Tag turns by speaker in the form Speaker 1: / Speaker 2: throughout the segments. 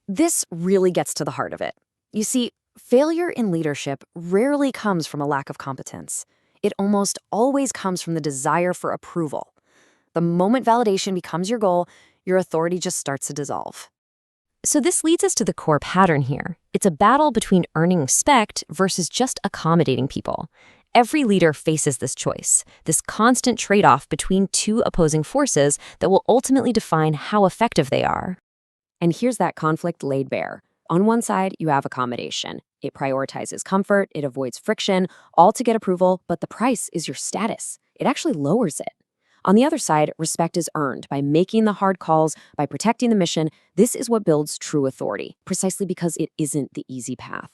Speaker 1: This really gets to the heart of it. You see, failure in leadership rarely comes from a lack of competence. It almost always comes from the desire for approval. The moment validation becomes your goal, your authority just starts to dissolve.
Speaker 2: So this leads us to the core pattern here. It's a battle between earning respect versus just accommodating people. Every leader faces this choice, this constant trade-off between two opposing forces that will ultimately define how effective they are.
Speaker 1: And here's that conflict laid bare. On one side, you have accommodation. It prioritizes comfort, it avoids friction, all to get approval, but the price is your status. It actually lowers it. On the other side, respect is earned by making the hard calls, by protecting the mission. This is what builds true authority, precisely because it isn't the easy path.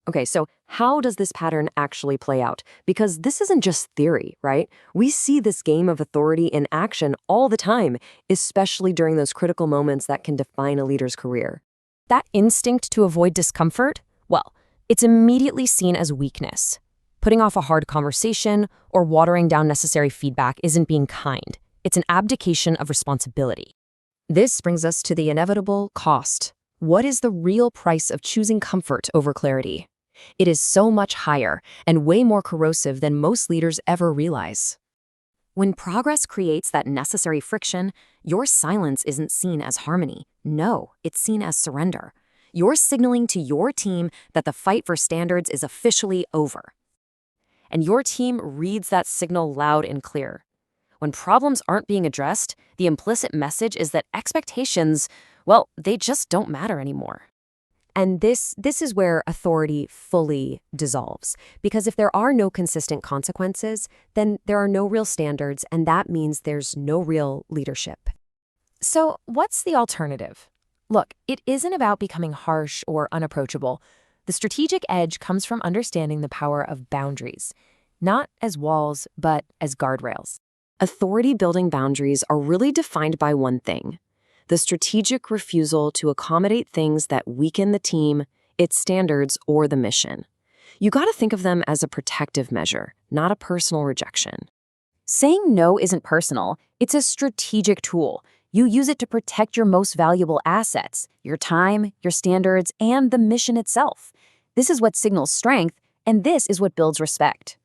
Speaker 1: Okay, so how does this pattern actually play out? Because this isn't just theory, right? We see this game of authority in action all the time, especially during those critical moments that can define a leader's career.
Speaker 2: That instinct to avoid discomfort, well, it's immediately seen as weakness. Putting off a hard conversation or watering down necessary feedback isn't being kind. It's an abdication of responsibility.
Speaker 1: This brings us to the inevitable cost. What is the real price of choosing comfort over clarity? It is so much higher and way more corrosive than most leaders ever realize. When progress creates that necessary friction, your silence isn't seen as harmony. No, it's seen as surrender. You're signaling to your team that the fight for standards is officially over. And your team reads that signal loud and clear. When problems aren't being addressed, the implicit message is that expectations, well, they just don't matter anymore. And this is where authority fully dissolves. Because if there are no consistent consequences, then there are no real standards, and that means there's no real leadership. So what's the alternative? Look, it isn't about becoming harsh or unapproachable. The strategic edge comes from understanding the power of boundaries, not as walls, but as guardrails. Authority-building boundaries are really defined by one thing: the strategic refusal to accommodate things that weaken the team, its standards, or the mission. You got to think of them as a protective measure, not a personal rejection. Saying no isn't personal, it's a strategic tool. You use it to protect your most valuable assets, your time, your standards, and the mission itself. This is what signals strength, and this is what builds respect.